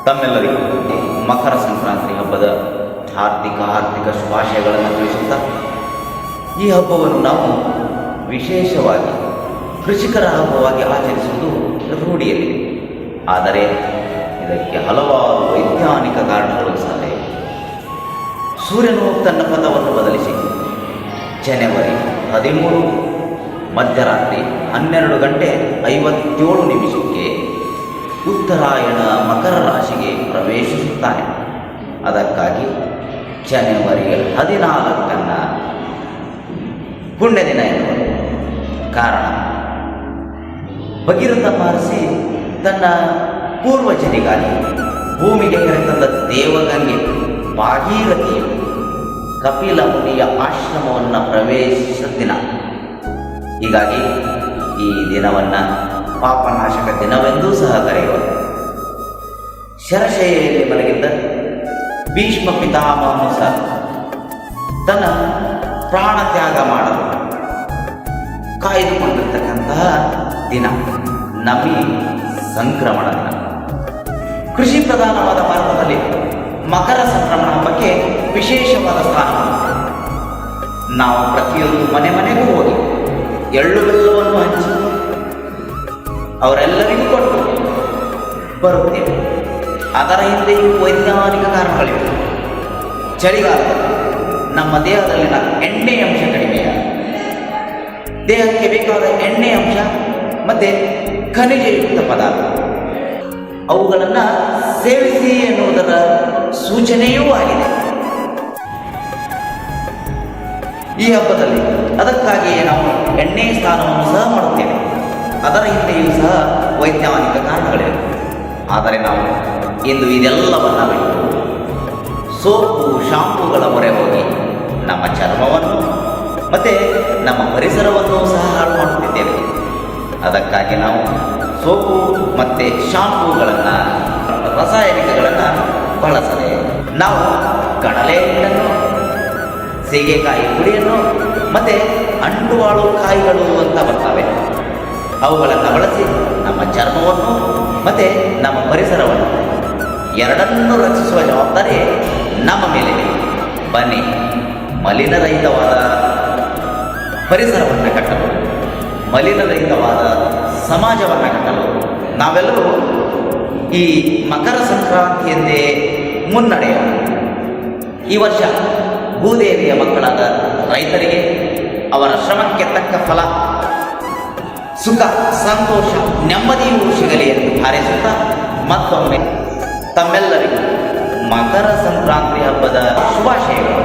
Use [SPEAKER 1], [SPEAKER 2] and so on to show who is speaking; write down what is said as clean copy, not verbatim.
[SPEAKER 1] ತಮ್ಮೆಲ್ಲರಿಗೂ ಮಕರ ಸಂಕ್ರಾಂತಿ ಹಬ್ಬದ ಹಾರ್ದಿಕ ಶುಭಾಶಯಗಳನ್ನು ತಿಳಿಸುತ್ತಾ ಈ ಹಬ್ಬವನ್ನು ನಾವು ವಿಶೇಷವಾಗಿ ಕೃಷಿಕರ ಹಬ್ಬವಾಗಿ ಆಚರಿಸುವುದು ರೂಢಿಯಲ್ಲಿದೆ. ಆದರೆ ಇದಕ್ಕೆ ಹಲವಾರು ವೈಜ್ಞಾನಿಕ ಕಾರಣಗಳು ಸಹ ಇವೆ. ಸೂರ್ಯನು ತನ್ನ ಪಥವನ್ನು ಬದಲಿಸಿ ಜನವರಿ 13 ಮಧ್ಯರಾತ್ರಿ 12:57 ಉತ್ತರಾಯಣ ಮಕರ ರಾಶಿಗೆ ಪ್ರವೇಶಿಸುತ್ತಾನೆ. ಅದಕ್ಕಾಗಿ ಜನವರಿ 14 ಪುಣ್ಯ ದಿನ ಎನ್ನುವರು. ಕಾರಣ, ಭಗೀರಥ ಮಹರ್ಷಿ ತನ್ನ ಪೂರ್ವಜರಿಗಾಗಿ ಭೂಮಿಗೆ ಕರೆತಂದ ದೇವಗಂಗೆ ಭಾಗೀರಥಿಯು ಕಪಿಲ ಮುನಿಯ ಆಶ್ರಮವನ್ನು ಪ್ರವೇಶಿಸಿದ ದಿನ. ಹೀಗಾಗಿ ಈ ದಿನವನ್ನು ಪಾಪನಾಶಕ ದಿನವೆಂದೂ ಸಹ ಕರೆಯುವರು. ಶರಶೈಯಲ್ಲಿ ಮಲಗಿದ್ದ ಭೀಷ್ಮ ಪಿತಾಮಹನು ಸಹ ತನ್ನ ಪ್ರಾಣ ತ್ಯಾಗ ಮಾಡಲು ಕಾಯ್ದುಕೊಂಡಿರ್ತಕ್ಕಂತಹ ದಿನ ನಮಿ ಸಂಕ್ರಮಣ ದಿನ. ಕೃಷಿ ಪ್ರಧಾನವಾದ ಭಾರತದಲ್ಲಿ ಮಕರ ಸಂಕ್ರಮಣ ಹಬ್ಬಕ್ಕೆ ವಿಶೇಷವಾದ ಸ್ಥಾನ. ನಾವು ಪ್ರತಿಯೊಂದು ಮನೆಗೂ ಹೋಗಿ ಎಳ್ಳು ಬೆಲ್ಲವನ್ನು ಹಂಚಿ ಅವರೆಲ್ಲರಿಗೂ ಕೊಟ್ಟು ಬರುತ್ತೇವೆ. ಅದರ ಹಿಂದೆಯೂ ವೈಜ್ಞಾನಿಕ ಕಾರಣಗಳಿವೆ. ಚಳಿಗಾಲದಲ್ಲಿ ನಮ್ಮ ದೇಹದಲ್ಲಿನ ಎಣ್ಣೆ ಅಂಶ ಕಡಿಮೆಯಾಗ ದೇಹಕ್ಕೆ ಬೇಕಾದ ಎಣ್ಣೆ ಅಂಶ ಮತ್ತು ಖನಿಜಯುಕ್ತ ಪದಾರ್ಥ ಅವುಗಳನ್ನು ಸೇವಿಸಿ ಎನ್ನುವುದರ ಸೂಚನೆಯೂ ಆಗಿದೆ. ಈ ಹಬ್ಬದಲ್ಲಿ ಅದಕ್ಕಾಗಿಯೇ ನಾವು ಎಣ್ಣೆ ಸ್ನಾನವನ್ನು ಸಹ ಮಾಡುತ್ತೇವೆ. ಅದರ ಹಿಂದೆಯೂ ಸಹ ವೈಜ್ಞಾನಿಕ ಕಾರಣಗಳಿವೆ. ಆದರೆ ನಾವು ಇಂದು ಇದೆಲ್ಲವನ್ನು ಬಿಟ್ಟು ಸೋಪು ಶಾಂಪೂಗಳ ಮೊರೆ ಹೋಗಿ ನಮ್ಮ ಚರ್ಮವನ್ನು ಮತ್ತು ನಮ್ಮ ಪರಿಸರವನ್ನು ಸಹ ಹಾಳು ಮಾಡುತ್ತಿದ್ದೇವೆ. ಅದಕ್ಕಾಗಿ ನಾವು ಸೋಪು ಮತ್ತು ಶಾಂಪೂಗಳನ್ನು, ರಾಸಾಯನಿಕಗಳನ್ನು ಬಳಸದೆ ನಾವು ಕಡಲೆ ಹಿಟ್ಟನ್ನು, ಸೀಗೆಕಾಯಿ ಪುಡಿಯನ್ನು ಮತ್ತು ಅಂಟುವಾಳು ಕಾಯಿಗಳು ಅಂತ ಬರ್ತವೆ, ಅವುಗಳನ್ನು ಬಳಸಿ ನಮ್ಮ ಚರ್ಮವನ್ನು ಮತ್ತು ನಮ್ಮ ಪರಿಸರವನ್ನು ಎರಡನ್ನೂ ರಕ್ಷಿಸುವ ಜವಾಬ್ದಾರಿ ನಮ್ಮ ಮೇಲಿದೆ. ಬನ್ನಿ, ಮಲಿನರಹಿತವಾದ ಪರಿಸರವನ್ನು ಕಟ್ಟಲು, ಮಲಿನರಹಿತವಾದ ಸಮಾಜವನ್ನು ಕಟ್ಟಲು ನಾವೆಲ್ಲರೂ ಈ ಮಕರ ಸಂಕ್ರಾಂತಿಯಂದೇ ಮುನ್ನಡೆಯೋಣ. ಈ ವರ್ಷ ಭೂದೇವಿಯ ಮಕ್ಕಳಾದ ರೈತರಿಗೆ ಅವರ ಶ್ರಮಕ್ಕೆ ತಕ್ಕ ಫಲ, ಸುಖ, ಸಂತೋಷ, ನೆಮ್ಮದಿಯೂ ಸಿಗಲಿ ಎಂದು ಹಾರೈಸುತ್ತಾ ಮತ್ತೊಮ್ಮೆ ತಮ್ಮೆಲ್ಲರಿಗೂ ಮಕರ ಸಂಕ್ರಾಂತಿ ಹಬ್ಬದ ಶುಭಾಶಯಗಳು.